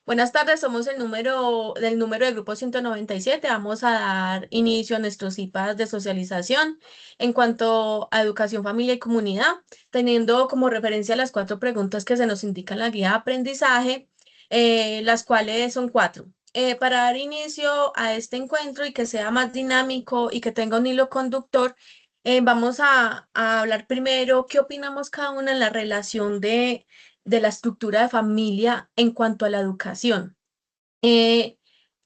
Buenas tardes, somos del número de grupo 197. Vamos a dar inicio a nuestros IPAs de socialización en cuanto a educación, familia y comunidad, teniendo como referencia las cuatro preguntas que se nos indican en la guía de aprendizaje, las cuales son cuatro. Para dar inicio a este encuentro y que sea más dinámico y que tenga un hilo conductor, vamos a hablar primero qué opinamos cada una en la relación de la estructura de familia en cuanto a la educación. Eh,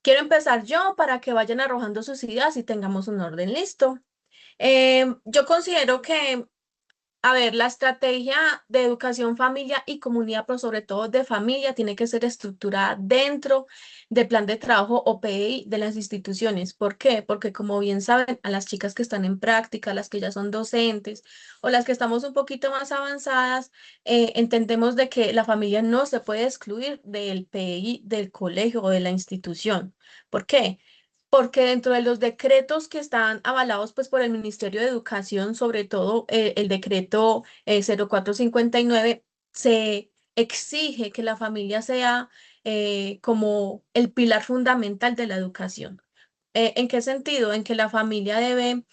Quiero empezar yo para que vayan arrojando sus ideas y tengamos un orden listo. Yo considero que a ver, la estrategia de educación, familia y comunidad, pero sobre todo de familia, tiene que ser estructurada dentro del plan de trabajo o PI de las instituciones. ¿Por qué? Porque como bien saben, a las chicas que están en práctica, las que ya son docentes o las que estamos un poquito más avanzadas, entendemos de que la familia no se puede excluir del PI del colegio o de la institución. ¿Por qué? Porque dentro de los decretos que están avalados pues, por el Ministerio de Educación, sobre todo el decreto 0459, se exige que la familia sea como el pilar fundamental de la educación. ¿En qué sentido? En que la familia debe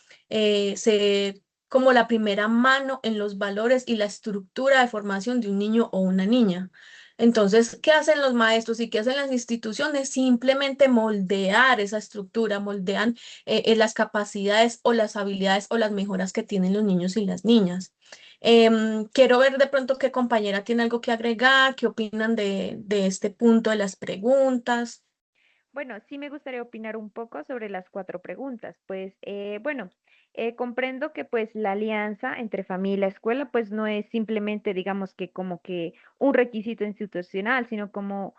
ser como la primera mano en los valores y la estructura de formación de un niño o una niña. Entonces, ¿qué hacen los maestros y qué hacen las instituciones? Simplemente moldear esa estructura, moldean las capacidades o las habilidades o las mejoras que tienen los niños y las niñas. Quiero ver de pronto qué compañera tiene algo que agregar, qué opinan de este punto de las preguntas. Bueno, sí me gustaría opinar un poco sobre las cuatro preguntas. Pues, bueno, comprendo que pues la alianza entre familia y escuela pues no es simplemente, digamos que como que un requisito institucional, sino como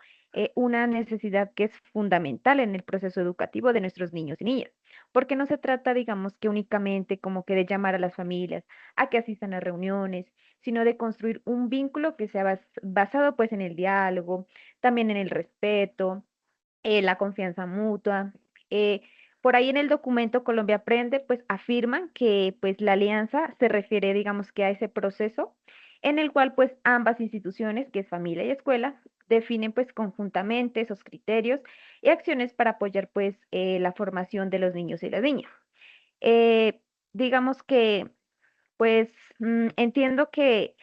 una necesidad que es fundamental en el proceso educativo de nuestros niños y niñas. Porque no se trata, digamos que únicamente como que de llamar a las familias a que asistan a reuniones, sino de construir un vínculo que sea basado pues en el diálogo, también en el respeto, la confianza mutua. Eh, por ahí en el documento Colombia Aprende, pues afirman que pues la alianza se refiere, digamos que a ese proceso en el cual pues ambas instituciones, que es familia y escuela, definen pues conjuntamente esos criterios y acciones para apoyar pues la formación de los niños y las niñas. Eh, digamos que pues entiendo que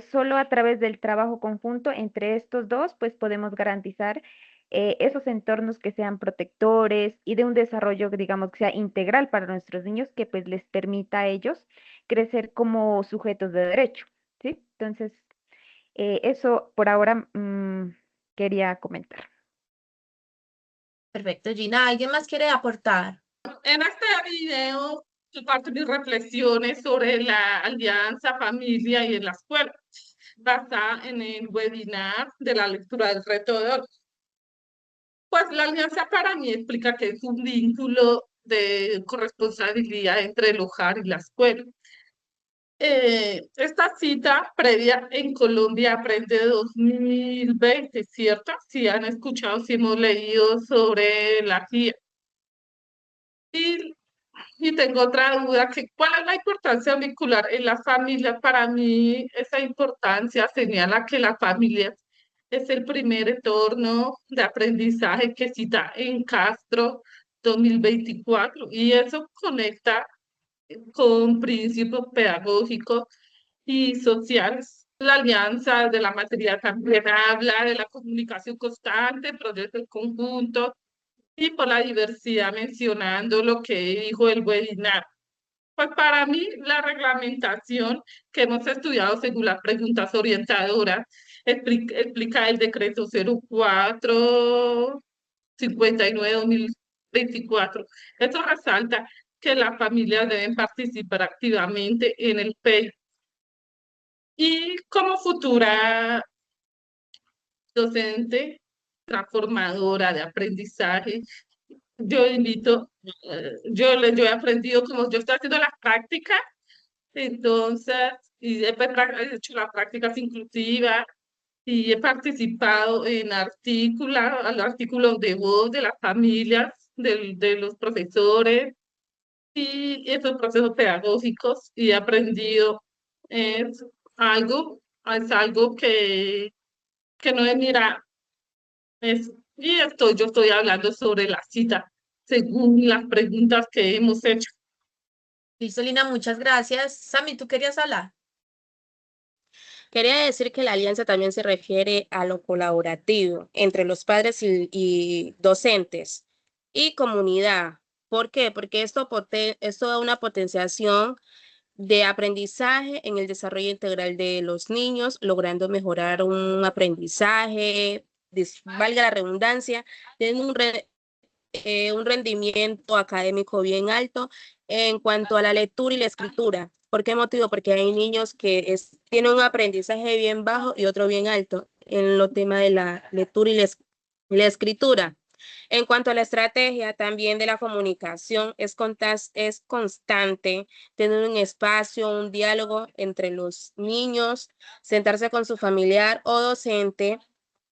solo a través del trabajo conjunto entre estos dos, pues podemos garantizar esos entornos que sean protectores y de un desarrollo, digamos, que sea integral para nuestros niños, que pues les permita a ellos crecer como sujetos de derecho, ¿sí? Entonces, eso por ahora quería comentar. Perfecto, Gina. ¿Alguien más quiere aportar? En este video comparto mis reflexiones sobre la alianza, familia y en la escuela, basada en el webinar de la lectura del reto de hoy. Pues la alianza para mí explica que es un vínculo de corresponsabilidad entre el hogar y la escuela. Esta cita previa en Colombia Aprende 2020, ¿cierto? Si han escuchado, si hemos leído sobre la guía. Y Y tengo otra duda, que ¿cuál es la importancia vincular en la familia? Para mí, esa importancia señala que la familia es el primer entorno de aprendizaje que cita en Castro 2024 y eso conecta con principios pedagógicos y sociales. La alianza de la materia también habla de la comunicación constante, proyectos conjuntos y por la diversidad, mencionando lo que dijo el webinar. Pues para mí la reglamentación que hemos estudiado según las preguntas orientadoras explica el decreto 0459/2024. Esto resalta que las familias deben participar activamente en el PEI. Y como futura docente transformadora de aprendizaje, yo invito, yo he aprendido como yo estoy haciendo las prácticas. Entonces, y he hecho las prácticas inclusivas y he participado en artículos de voz de las familias, de los profesores y esos procesos pedagógicos y he aprendido. Es es algo que no es mirar. Yo estoy hablando sobre la cita, según las preguntas que hemos hecho. Listo, Lina, muchas gracias. Sammy, ¿tú querías hablar? Quería decir que la alianza también se refiere a lo colaborativo entre los padres y docentes y comunidad. ¿Por qué? Porque esto da una potenciación de aprendizaje en el desarrollo integral de los niños, logrando mejorar un aprendizaje, valga la redundancia, tienen un rendimiento académico bien alto en cuanto a la lectura y la escritura. ¿Por qué motivo? Porque hay niños que tienen un aprendizaje bien bajo y otro bien alto en los temas de la lectura y la escritura. En cuanto a la estrategia también de la comunicación, es constante tener un espacio, un diálogo entre los niños, sentarse con su familiar o docente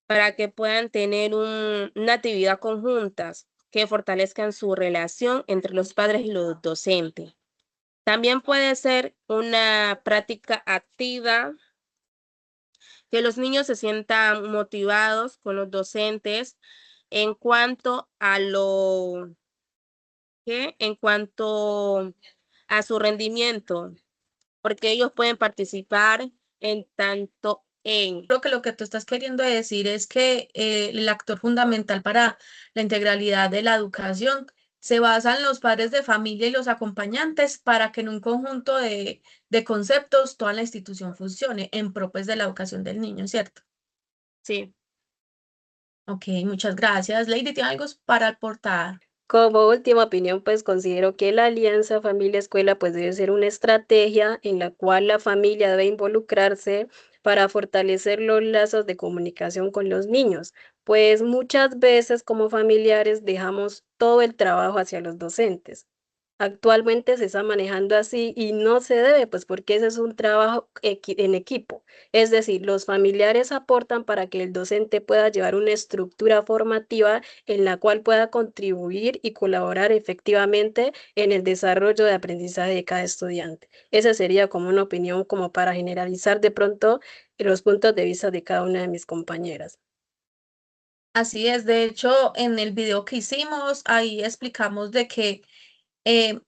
para que puedan tener una actividad conjuntas que fortalezcan su relación entre los padres y los docentes. También puede ser una práctica activa, que los niños se sientan motivados con los docentes en cuanto a en cuanto a su rendimiento, porque ellos pueden participar en tanto en Creo que lo que tú estás queriendo decir es que el actor fundamental para la integralidad de la educación se basa en los padres de familia y los acompañantes para que en un conjunto de conceptos toda la institución funcione en pro pues, de la educación del niño, ¿cierto? sí. Ok, muchas gracias. Lady, ¿tiene algo para aportar? Como última opinión, pues considero que la alianza familia-escuela pues debe ser una estrategia en la cual la familia debe involucrarse para fortalecer los lazos de comunicación con los niños, pues muchas veces como familiares dejamos todo el trabajo hacia los docentes. Actualmente se está manejando así y no se debe, pues porque ese es un trabajo en equipo. Es decir, los familiares aportan para que el docente pueda llevar una estructura formativa en la cual pueda contribuir y colaborar efectivamente en el desarrollo de aprendizaje de cada estudiante. Esa sería como una opinión como para generalizar de pronto los puntos de vista de cada una de mis compañeras. Así es, de hecho, en el video que hicimos, ahí explicamos de que eh,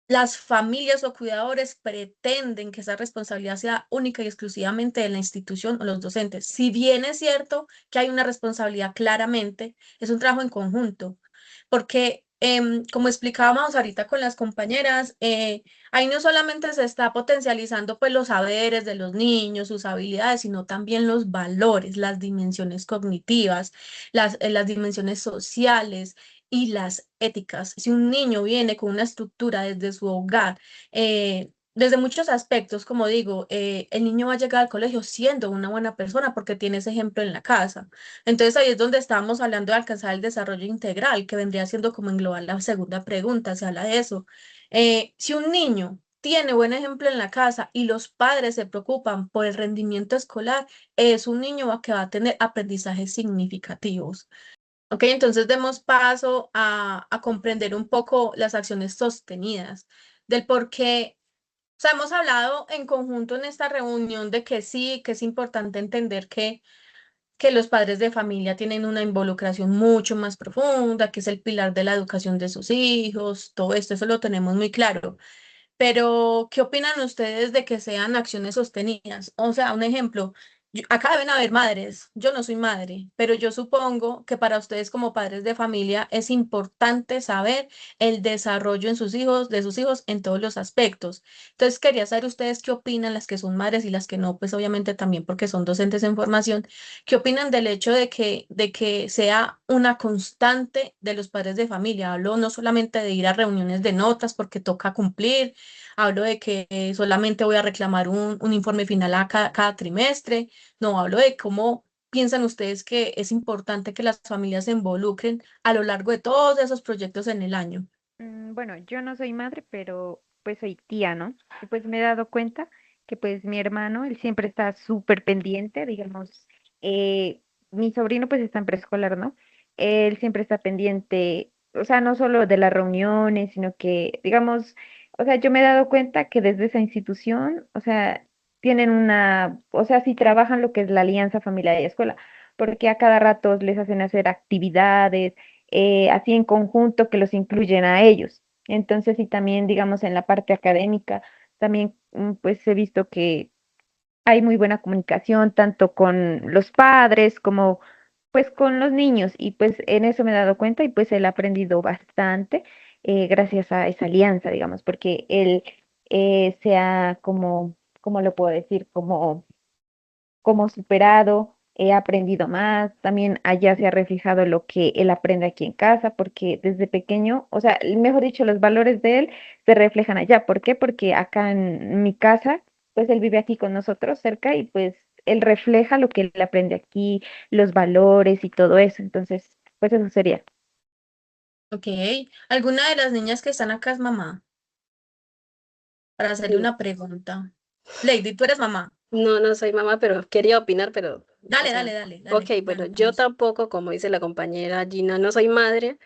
las familias o cuidadores pretenden que esa responsabilidad sea única y exclusivamente de la institución o los docentes. Si bien es cierto que hay una responsabilidad claramente, es un trabajo en conjunto, porque como explicábamos ahorita con las compañeras, ahí no solamente se está potencializando pues los saberes de los niños, sus habilidades, sino también los valores, las dimensiones cognitivas, las dimensiones sociales y las éticas. Si un niño viene con una estructura desde su hogar, desde muchos aspectos, como digo, el niño va a llegar al colegio siendo una buena persona porque tiene ese ejemplo en la casa. Entonces ahí es donde estábamos hablando de alcanzar el desarrollo integral, que vendría siendo como englobar la segunda pregunta, se habla de eso. Si un niño tiene buen ejemplo en la casa y los padres se preocupan por el rendimiento escolar, es un niño que va a tener aprendizajes significativos. Ok, entonces demos paso a comprender un poco las acciones sostenidas, del por qué, o sea, hemos hablado en conjunto en esta reunión de que sí, que es importante entender que los padres de familia tienen una involucración mucho más profunda, que es el pilar de la educación de sus hijos, todo esto, eso lo tenemos muy claro. Pero, ¿qué opinan ustedes de que sean acciones sostenidas? O sea, un ejemplo, acá deben haber madres, yo no soy madre, pero yo supongo que para ustedes como padres de familia es importante saber el desarrollo en sus hijos, de sus hijos en todos los aspectos. Entonces, quería saber ustedes qué opinan, las que son madres y las que no, pues obviamente también porque son docentes en formación, qué opinan del hecho de que sea una constante de los padres de familia. Hablo no solamente de ir a reuniones de notas porque toca cumplir. Hablo de que solamente voy a reclamar un informe final a cada trimestre. No, hablo de cómo piensan ustedes que es importante que las familias se involucren a lo largo de todos esos proyectos en el año. Bueno, yo no soy madre, pero pues soy tía, ¿no? Y pues me he dado cuenta que pues mi hermano, él siempre está súper pendiente, digamos, mi sobrino pues está en preescolar, ¿no? Él siempre está pendiente, o sea, no solo de las reuniones, sino que, digamos, o sea, yo me he dado cuenta que desde esa institución, o sea, tienen una, o sea, sí trabajan lo que es la alianza familiar y escuela, porque a cada rato les hacen hacer actividades, así en conjunto que los incluyen a ellos. Entonces, y también, digamos, en la parte académica, también pues he visto que hay muy buena comunicación tanto con los padres como pues con los niños y pues en eso me he dado cuenta y pues él ha aprendido bastante gracias a esa alianza, digamos, porque él se ha como, ¿cómo lo puedo decir? Como superado, he aprendido más, también allá se ha reflejado lo que él aprende aquí en casa, porque desde pequeño, o sea, mejor dicho, los valores de él se reflejan allá. ¿Por qué? Porque acá en mi casa, pues él vive aquí con nosotros cerca y pues él refleja lo que él aprende aquí, los valores y todo eso. Entonces, pues eso sería. Ok. ¿Alguna de las niñas que están acá es mamá? Para hacerle Sí. una pregunta. Lady, tú eres mamá. No, no soy mamá, pero quería opinar, pero, o Dale, sea, dale, dale, ok, dale. bueno, yo Preguntamos. tampoco, como dice la compañera Gina, no soy madre,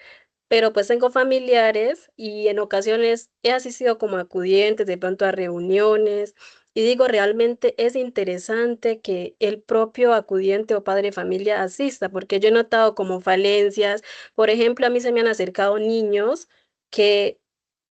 pero pues tengo familiares y en ocasiones he asistido como acudientes de pronto a reuniones y digo, realmente es interesante que el propio acudiente o padre de familia asista, porque yo he notado como falencias. Por ejemplo, a mí se me han acercado niños que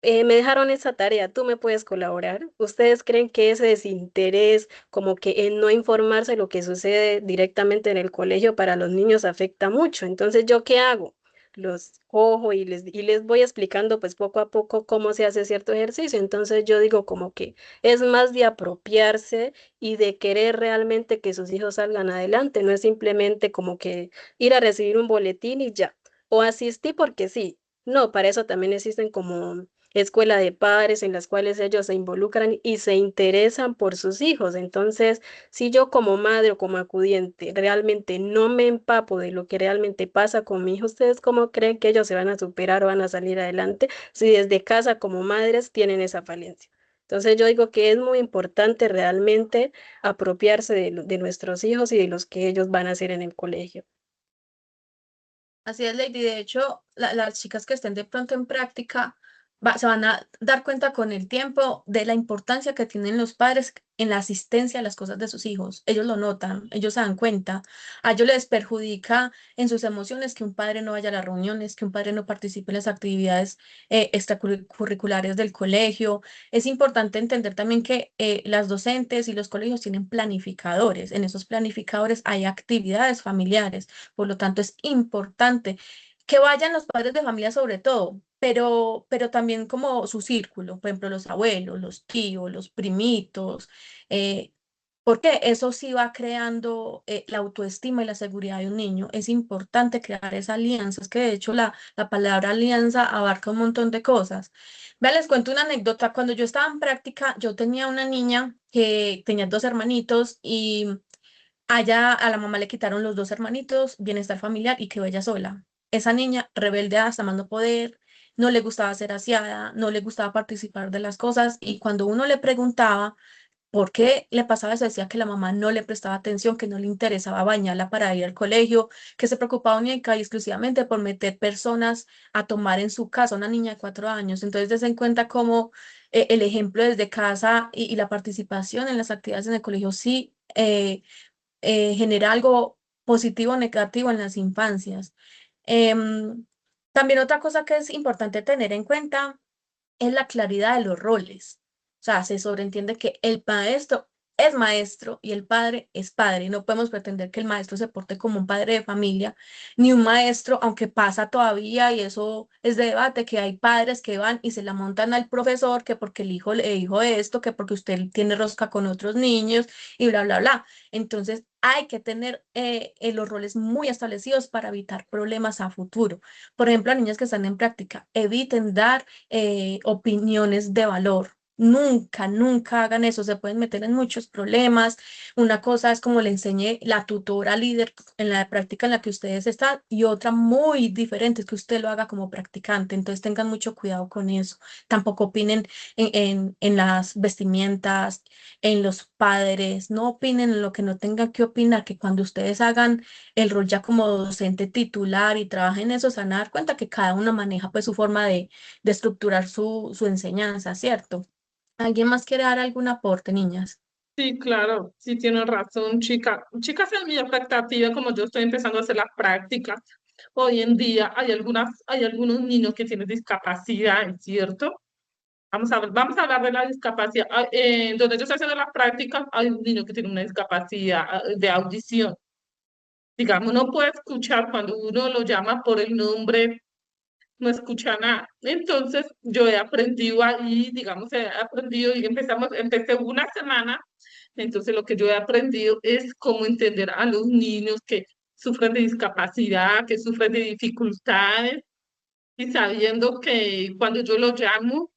me dejaron esa tarea, ¿tú me puedes colaborar? ¿Ustedes creen que ese desinterés, como que en no informarse lo que sucede directamente en el colegio para los niños afecta mucho? Entonces, ¿yo qué hago? Los cojo y les voy explicando pues poco a poco cómo se hace cierto ejercicio. Entonces yo digo como que es más de apropiarse y de querer realmente que sus hijos salgan adelante, no es simplemente como que ir a recibir un boletín y ya, o asistí porque sí. No, para eso también existen como escuela de padres en las cuales ellos se involucran y se interesan por sus hijos. Entonces, si yo como madre o como acudiente realmente no me empapo de lo que realmente pasa con mi hijo, ¿ustedes cómo creen que ellos se van a superar o van a salir adelante si desde casa como madres tienen esa falencia? Entonces yo digo que es muy importante realmente apropiarse de nuestros hijos y de los que ellos van a hacer en el colegio. Así es, Lady. De hecho, las chicas que estén de pronto en práctica se van a dar cuenta con el tiempo de la importancia que tienen los padres en la asistencia a las cosas de sus hijos. Ellos lo notan, ellos se dan cuenta. A ellos les perjudica en sus emociones que un padre no vaya a las reuniones, que un padre no participe en las actividades extracurriculares del colegio. Es importante entender también que las docentes y los colegios tienen planificadores. En esos planificadores hay actividades familiares. Por lo tanto, es importante que vayan los padres de familia sobre todo, pero también como su círculo, por ejemplo, los abuelos, los tíos, los primitos, eh, porque eso sí va creando la autoestima y la seguridad de un niño. Es importante crear esa alianza, es que de hecho la palabra alianza abarca un montón de cosas. Vean, les cuento una anécdota. Cuando yo estaba en práctica, yo tenía una niña que tenía dos hermanitos y allá a la mamá le quitaron los dos hermanitos, bienestar familiar y quedó ella sola. Esa niña rebelde hasta más no poder, no le gustaba ser aseada, no le gustaba participar de las cosas y cuando uno le preguntaba por qué le pasaba eso, decía que la mamá no le prestaba atención, que no le interesaba bañarla para ir al colegio, que se preocupaba única y exclusivamente por meter personas a tomar en su casa, una niña de 4 años. Entonces, des en cuenta cómo el ejemplo desde casa y la participación en las actividades en el colegio sí genera algo positivo o negativo en las infancias. Em, También otra cosa que es importante tener en cuenta es la claridad de los roles. O sea, se sobreentiende que el maestro es maestro y el padre es padre. No podemos pretender que el maestro se porte como un padre de familia, ni un maestro, aunque pasa todavía, y eso es de debate, que hay padres que van y se la montan al profesor, que porque el hijo le dijo esto, que porque usted tiene rosca con otros niños y bla, bla, bla. Entonces, hay que tener los roles muy establecidos para evitar problemas a futuro. Por ejemplo, a niñas que están en práctica, eviten dar opiniones de valor. Nunca, nunca hagan eso, se pueden meter en muchos problemas. Una cosa es como le enseñé la tutora líder en la práctica en la que ustedes están y otra muy diferente es que usted lo haga como practicante. Entonces tengan mucho cuidado con eso. Tampoco opinen en las vestimientas, en los padres, no opinen en lo que no tengan que opinar, que cuando ustedes hagan el rol ya como docente titular y trabajen en eso, se van a dar cuenta que cada uno maneja pues su forma de estructurar su enseñanza, ¿cierto? ¿Alguien más quiere dar algún aporte, niñas? Sí, claro, sí tienes razón, chica. Chicas, en mi expectativa, como yo estoy empezando a hacer las prácticas, hoy en día hay algunos niños que tienen discapacidad, ¿es cierto? Vamos a hablar de la discapacidad. Donde yo estoy haciendo las prácticas, hay un niño que tiene una discapacidad de audición. Digamos, no puede escuchar cuando uno lo llama por el nombre, no escucha nada. Entonces, yo he aprendido ahí, digamos, he aprendido y empecé una semana. Entonces, lo que yo he aprendido es cómo entender a los niños que sufren de discapacidad, que sufren de dificultades, y sabiendo que cuando yo lo llamo,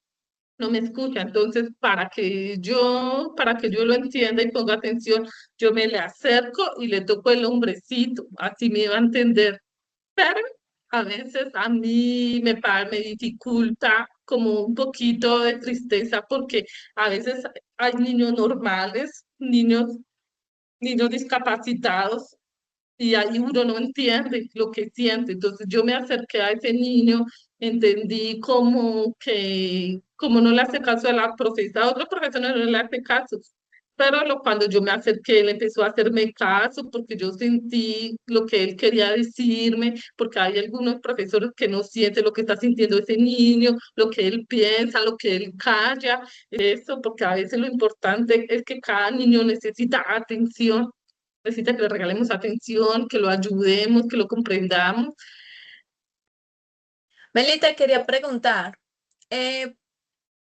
no me escucha. Entonces, para que yo lo entienda y ponga atención, yo me le acerco y le toco el hombrecito, así me va a entender. Pero a veces a mí me dificulta como un poquito de tristeza porque a veces hay niños normales, niños discapacitados y ahí uno no entiende lo que siente. Entonces yo me acerqué a ese niño, entendí como no le hace caso a la profesora, a otro profesor no le hace caso. Pero cuando yo me acerqué, él empezó a hacerme caso porque yo sentí lo que él quería decirme, porque hay algunos profesores que no sienten lo que está sintiendo ese niño, lo que él piensa, lo que él calla, eso, porque a veces lo importante es que cada niño necesita atención, necesita que le regalemos atención, que lo ayudemos, que lo comprendamos. Meli, te quería preguntar, eh,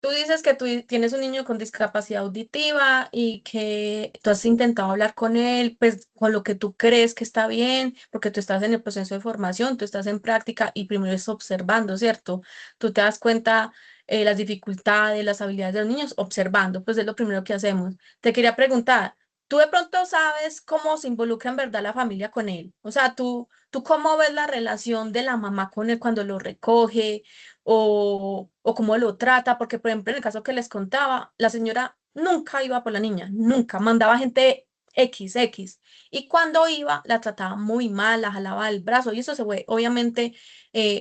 tú dices que tú tienes un niño con discapacidad auditiva y que tú has intentado hablar con él, pues con lo que tú crees que está bien, porque tú estás en el proceso de formación, tú estás en práctica y primero es observando, ¿cierto? Tú te das cuenta las dificultades, las habilidades de los niños observando, pues es lo primero que hacemos. Te quería preguntar, ¿tú de pronto sabes cómo se involucra en verdad la familia con él? O sea, ¿tú cómo ves la relación de la mamá con él cuando lo recoge? O cómo lo trata, porque por ejemplo en el caso que les contaba, la señora nunca iba por la niña, nunca, mandaba gente XX, y cuando iba la trataba muy mal, la jalaba el brazo, y eso se fue obviamente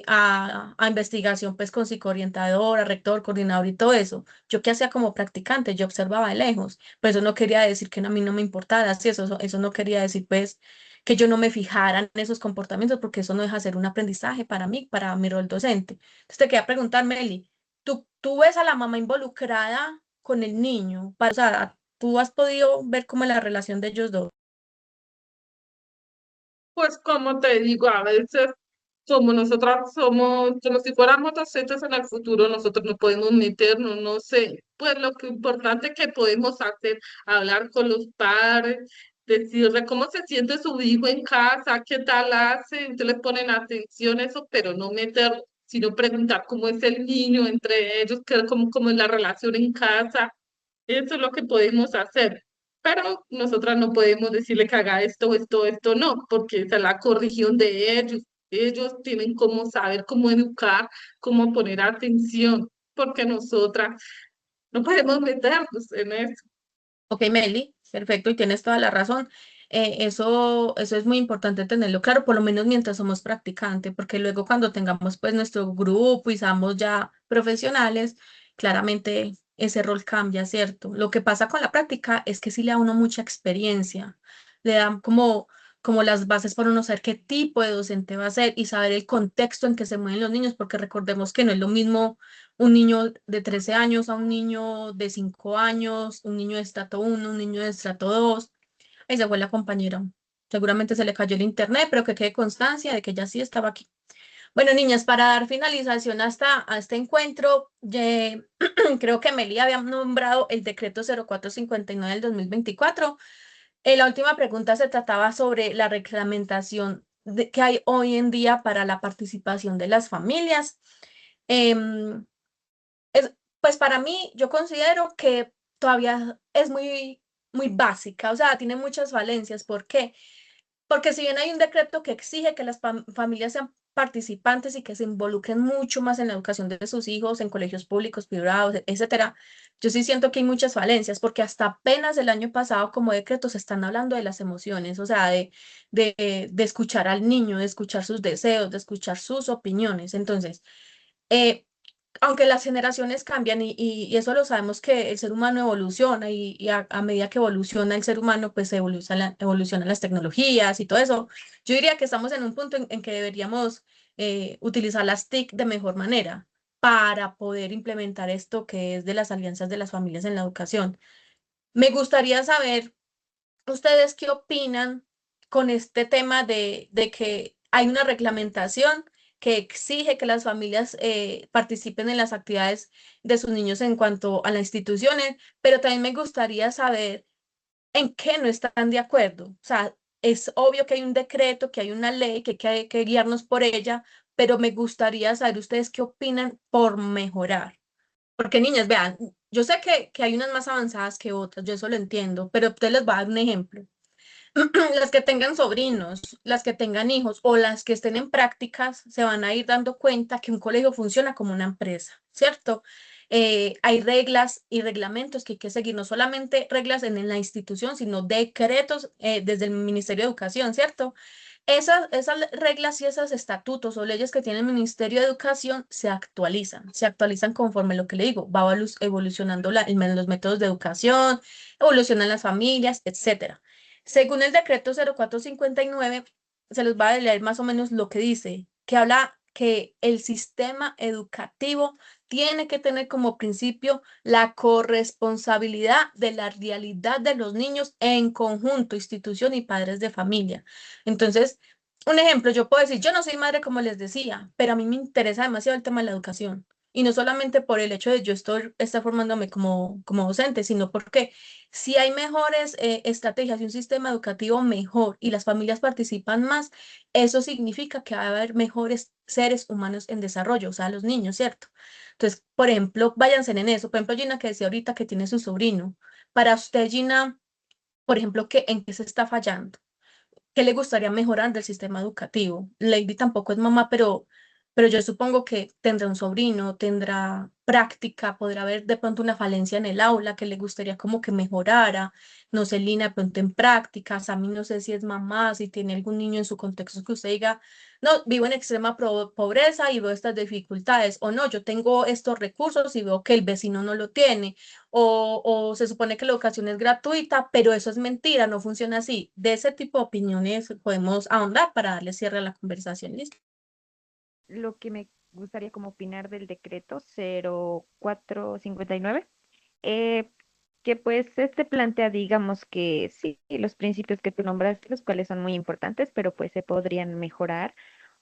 a investigación pues con psicoorientadora, rector, coordinador y todo eso. Yo qué hacía como practicante, yo observaba de lejos, pero eso no quería decir que a mí no me importara, sí, eso no quería decir pues que yo no me fijara en esos comportamientos, porque eso no deja de ser un aprendizaje para mí, para mi rol docente. Entonces te quería preguntar, Meli, ¿tú ves a la mamá involucrada con el niño? O sea, ¿tú has podido ver cómo es la relación de ellos dos? Pues como te digo, a veces como nosotras somos, como si fuéramos docentes en el futuro, nosotros no podemos meternos, no sé. Pues lo que importante que podemos hacer, hablar con los padres, decirle cómo se siente su hijo en casa, qué tal hace, entonces le ponen atención a eso, pero no meter, sino preguntar cómo es el niño entre ellos, cómo es la relación en casa. Eso es lo que podemos hacer. Pero nosotras no podemos decirle que haga esto, esto, esto, no, porque esa es la corrección de ellos. Ellos tienen cómo saber cómo educar, cómo poner atención, porque nosotras no podemos meternos en eso. Ok, Meli, perfecto, y tienes toda la razón. Eso es muy importante tenerlo claro, por lo menos mientras somos practicantes, porque luego cuando tengamos pues nuestro grupo y seamos ya profesionales, claramente ese rol cambia, ¿cierto? Lo que pasa con la práctica es que sí le da a uno mucha experiencia, le dan como las bases para uno saber qué tipo de docente va a ser y saber el contexto en que se mueven los niños, porque recordemos que no es lo mismo un niño de 13 años a un niño de 5 años, un niño de estrato 1, un niño de estrato 2. Ahí se fue la compañera. Seguramente se le cayó el internet, pero que quede constancia de que ella sí estaba aquí. Bueno, niñas, para dar finalización a este encuentro, creo que Meli había nombrado el decreto 0459 del 2024. La última pregunta se trataba sobre la reglamentación que hay hoy en día para la participación de las familias. Em, pues para mí, yo considero que todavía es muy básica, o sea, tiene muchas falencias. ¿Por qué? Porque si bien hay un decreto que exige que las familias sean participantes y que se involucren mucho más en la educación de sus hijos, en colegios públicos, privados, etcétera, yo sí siento que hay muchas falencias, porque hasta apenas el año pasado como decreto se están hablando de las emociones, o sea, de escuchar al niño, de escuchar sus deseos, de escuchar sus opiniones. Entonces, eh, aunque las generaciones cambian y eso lo sabemos que el ser humano evoluciona y a medida que evoluciona el ser humano, pues evolucionan las tecnologías y todo eso. Yo diría que estamos en un punto en que deberíamos utilizar las TIC de mejor manera para poder implementar esto que es de las alianzas de las familias en la educación. Me gustaría saber, ¿ustedes qué opinan con este tema de que hay una reglamentación que exige que las familias participen en las actividades de sus niños en cuanto a las instituciones? Pero también me gustaría saber en qué no están de acuerdo. O sea, es obvio que hay un decreto, que hay una ley, que hay que guiarnos por ella, pero me gustaría saber ustedes qué opinan por mejorar. Porque niñas, vean, yo sé que hay unas más avanzadas que otras, yo eso lo entiendo, pero ustedes les voy a dar un ejemplo. Las que tengan sobrinos, las que tengan hijos o las que estén en prácticas se van a ir dando cuenta que un colegio funciona como una empresa, ¿cierto? Hay reglas y reglamentos que hay que seguir, no solamente reglas en la institución, sino decretos desde el Ministerio de Educación, ¿cierto? Esas reglas y esos estatutos o leyes que tiene el Ministerio de Educación se actualizan conforme lo que le digo, va evolucionando los métodos de educación, evolucionan las familias, etcétera. Según el decreto 0459, se les va a leer más o menos lo que dice, que habla que el sistema educativo tiene que tener como principio la corresponsabilidad de la realidad de los niños en conjunto, institución y padres de familia. Entonces, un ejemplo, yo puedo decir, yo no soy madre como les decía, pero a mí me interesa demasiado el tema de la educación. Y no solamente por el hecho de yo estar formándome como docente, sino porque si hay mejores estrategias y un sistema educativo mejor y las familias participan más, eso significa que va a haber mejores seres humanos en desarrollo, o sea, los niños, ¿cierto? Entonces, por ejemplo, váyanse en eso. Por ejemplo, Gina que decía ahorita que tiene su sobrino. Para usted, Gina, por ejemplo, ¿en qué se está fallando? ¿Qué le gustaría mejorar del sistema educativo? Lady tampoco es mamá, pero yo supongo que tendrá un sobrino, tendrá práctica, podrá haber de pronto una falencia en el aula que le gustaría como que mejorara. No sé, Lina, de pronto en prácticas, a mí no sé si es mamá, si tiene algún niño en su contexto que usted diga, no, vivo en extrema pobreza y veo estas dificultades, o no, yo tengo estos recursos y veo que el vecino no lo tiene o se supone que la educación es gratuita, pero eso es mentira, no funciona así. De ese tipo de opiniones podemos ahondar para darle cierre a la conversación. ¿Listo? Lo que me gustaría como opinar del decreto 0459, eh, que pues este plantea, digamos que sí, los principios que tú nombraste, los cuales son muy importantes, pero pues se podrían mejorar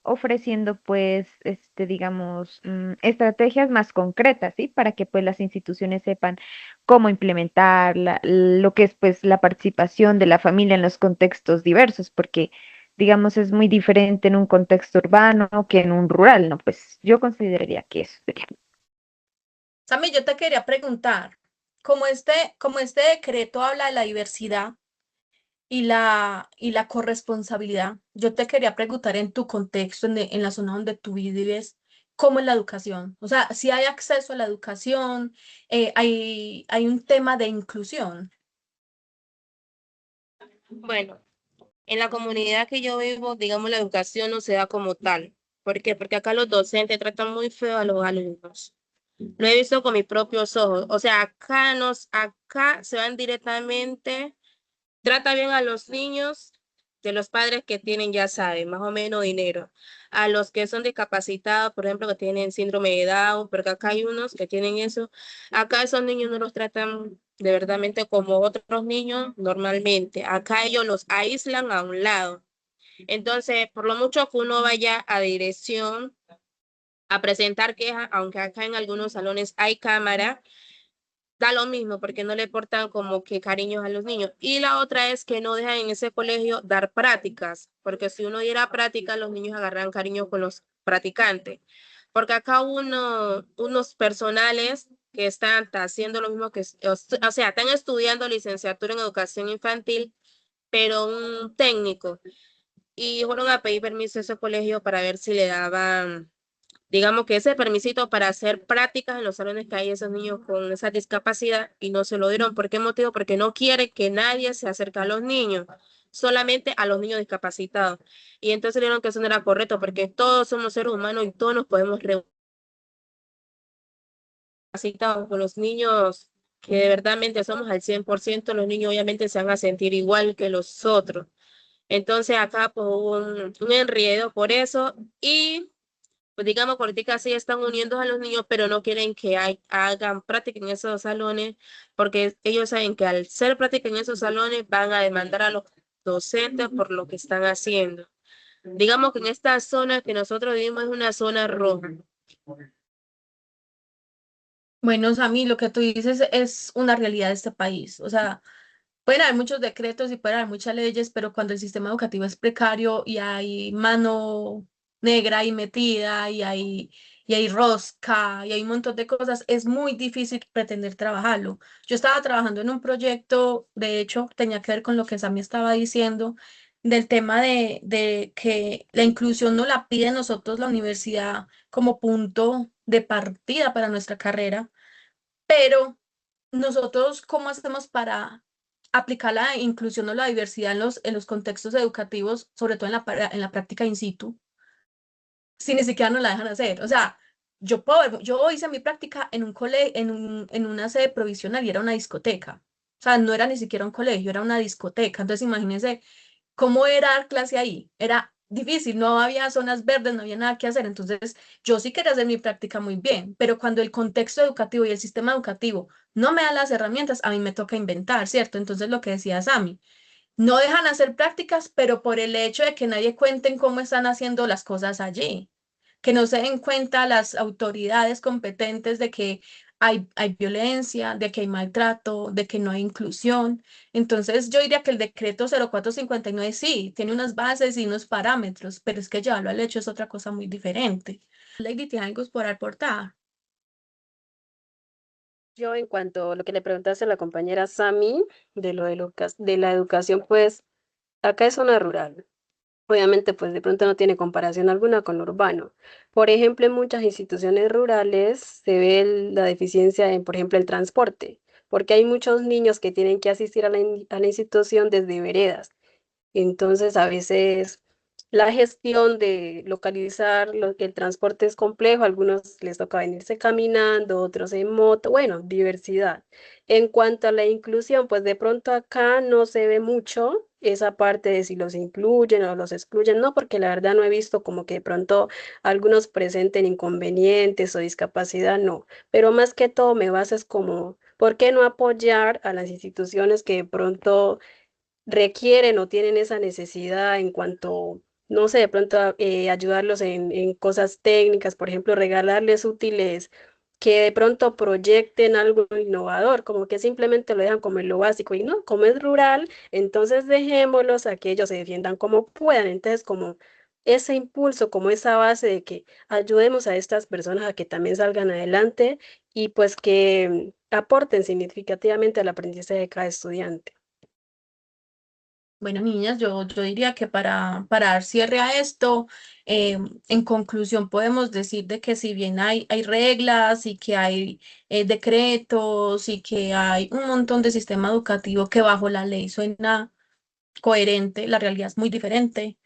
ofreciendo pues, digamos, estrategias más concretas, ¿sí? Para que pues las instituciones sepan cómo implementar lo que es pues la participación de la familia en los contextos diversos, porque digamos es muy diferente en un contexto urbano que en un rural, ¿no? Pues yo consideraría que eso sería. Sammy, yo te quería preguntar, como este decreto habla de la diversidad y la corresponsabilidad, yo te quería preguntar en tu contexto, en la zona donde tú vives, ¿cómo es la educación? O sea, si hay acceso a la educación, hay un tema de inclusión. Bueno, en la comunidad que yo vivo, digamos, la educación no se da como tal. ¿Por qué? Porque acá los docentes tratan muy feo a los alumnos. Lo he visto con mis propios ojos. O sea, acá se van directamente, trata bien a los niños de los padres que tienen, ya saben, más o menos dinero. A los que son discapacitados, por ejemplo, que tienen síndrome de Down, porque acá hay unos que tienen eso. Acá esos niños no los tratan de verdadmente como otros niños normalmente. Acá ellos los aíslan a un lado. Entonces, por lo mucho que uno vaya a dirección a presentar quejas, aunque acá en algunos salones hay cámara, da lo mismo porque no le portan como que cariños a los niños. Y la otra es que no dejan en ese colegio dar prácticas, porque si uno diera prácticas, los niños agarran cariño con los practicantes. Porque acá unos personales que están haciendo lo mismo que, o sea, están estudiando licenciatura en educación infantil, pero un técnico. Y fueron a pedir permiso a ese colegio para ver si le daban, digamos que ese permisito para hacer prácticas en los salones que hay esos niños con esa discapacidad y no se lo dieron. ¿Por qué motivo? Porque no quiere que nadie se acerque a los niños, solamente a los niños discapacitados. Y entonces dijeron que eso no era correcto porque todos somos seres humanos y todos nos podemos reunir capacitados con los niños que de verdad somos al 100%, los niños obviamente se van a sentir igual que los otros. Entonces acá pues hubo un enredo por eso y pues digamos que ahorita sí están uniendo a los niños, pero no quieren que hagan práctica en esos salones porque ellos saben que al ser práctica en esos salones van a demandar a los docentes por lo que están haciendo. Digamos que en esta zona que nosotros vivimos es una zona roja. Bueno, Sami, lo que tú dices es una realidad de este país. O sea, pueden haber muchos decretos y pueden haber muchas leyes, pero cuando el sistema educativo es precario y hay mano negra ahí metida y hay rosca y hay un montón de cosas, es muy difícil pretender trabajarlo. Yo estaba trabajando en un proyecto, de hecho, tenía que ver con lo que Sami estaba diciendo, del tema de que la inclusión no la pide nosotros la universidad como punto de partida para nuestra carrera, pero nosotros, ¿cómo hacemos para aplicar la inclusión o la diversidad en los contextos educativos, sobre todo en la práctica in situ, si ni siquiera nos la dejan hacer? O sea, yo hice mi práctica en un en una sede provisional y era una discoteca. O sea, no era ni siquiera un colegio, era una discoteca. Entonces, imagínense cómo era dar clase ahí. Era difícil, no había zonas verdes, no había nada que hacer. Entonces, yo sí quería hacer mi práctica muy bien, pero cuando el contexto educativo y el sistema educativo no me da las herramientas, a mí me toca inventar, ¿cierto? Entonces, lo que decía Sami, no dejan hacer prácticas, pero por el hecho de que nadie cuenten cómo están haciendo las cosas allí, que no se den cuenta las autoridades competentes de que hay violencia, de que hay maltrato, de que no hay inclusión. Entonces, yo diría que el decreto 0459 sí, tiene unas bases y unos parámetros, pero es que llevarlo al hecho es otra cosa muy diferente. Lady, ¿tiene algo por aportar? Yo en cuanto a lo que le preguntaste a la compañera Sami de lo de la educación, pues acá es zona rural. Obviamente, pues de pronto no tiene comparación alguna con lo urbano. Por ejemplo, en muchas instituciones rurales se ve la deficiencia en, por ejemplo, el transporte, porque hay muchos niños que tienen que asistir a a la institución desde veredas. Entonces, a veces la gestión de localizar el transporte es complejo, a algunos les toca venirse caminando, otros en moto, bueno, diversidad. En cuanto a la inclusión, pues de pronto acá no se ve mucho esa parte de si los incluyen o los excluyen, no, porque la verdad no he visto como que de pronto algunos presenten inconvenientes o discapacidad, no, pero más que todo me baso es como, ¿por qué no apoyar a las instituciones que de pronto requieren o tienen esa necesidad en cuanto, no sé, de pronto ayudarlos en cosas técnicas, por ejemplo, regalarles útiles que de pronto proyecten algo innovador, como que simplemente lo dejan como en lo básico y no, como es rural, entonces dejémoslos a que ellos se defiendan como puedan. Entonces, como ese impulso, como esa base de que ayudemos a estas personas a que también salgan adelante y pues que aporten significativamente al aprendizaje de cada estudiante. Bueno, niñas, yo diría que para dar cierre a esto, en conclusión podemos decir de que si bien hay reglas y que hay decretos y que hay un montón de sistema educativo que bajo la ley suena coherente, la realidad es muy diferente.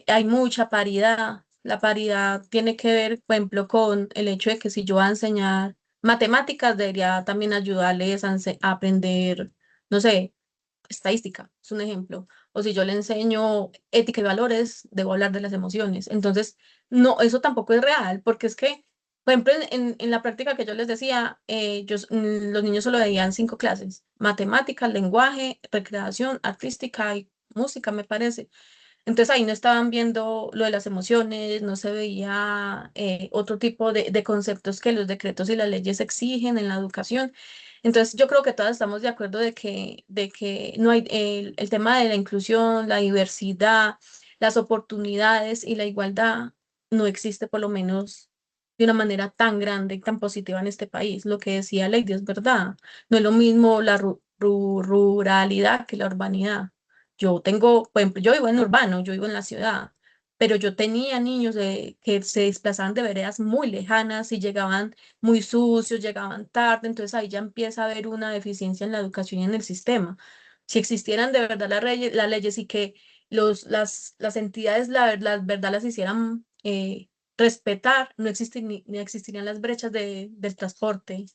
Hay mucha paridad. La paridad tiene que ver, por ejemplo, con el hecho de que si yo voy a enseñar matemáticas, debería también ayudarles a aprender, no sé, estadística, es un ejemplo. O si yo le enseño ética y valores, debo hablar de las emociones. Entonces, no, eso tampoco es real, porque es que, por ejemplo, en la práctica que yo les decía, los niños solo veían 5 clases: matemáticas, lenguaje, recreación, artística y música, me parece. Entonces ahí no estaban viendo lo de las emociones, no se veía otro tipo de conceptos que los decretos y las leyes exigen en la educación. Entonces yo creo que todas estamos de acuerdo de que no hay el tema de la inclusión, la diversidad, las oportunidades y la igualdad no existe por lo menos de una manera tan grande y tan positiva en este país. Lo que decía Lady es verdad. No es lo mismo la ruralidad que la urbanidad. Yo tengo, por ejemplo, yo vivo en urbano, yo vivo en la ciudad, pero yo tenía niños que se desplazaban de veredas muy lejanas y llegaban muy sucios, llegaban tarde, entonces ahí ya empieza a haber una deficiencia en la educación y en el sistema. Si existieran de verdad las leyes y que las entidades, la verdad, las hicieran respetar, no existirían las brechas del transporte,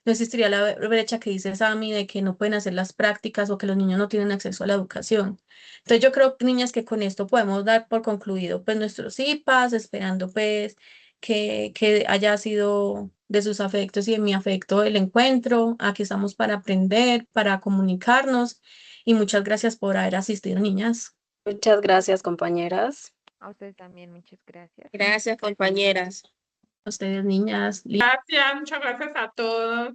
no existiría la brecha que dice Sami de que no pueden hacer las prácticas o que los niños no tienen acceso a la educación. Entonces yo creo, niñas, que con esto podemos dar por concluido pues nuestros IPAs, esperando pues que haya sido de sus afectos y de mi afecto el encuentro. Aquí estamos para aprender, para comunicarnos y muchas gracias por haber asistido, niñas. Muchas gracias, compañeras. A ustedes también, muchas gracias. Gracias, compañeras. A ustedes, niñas. Gracias, muchas gracias a todos.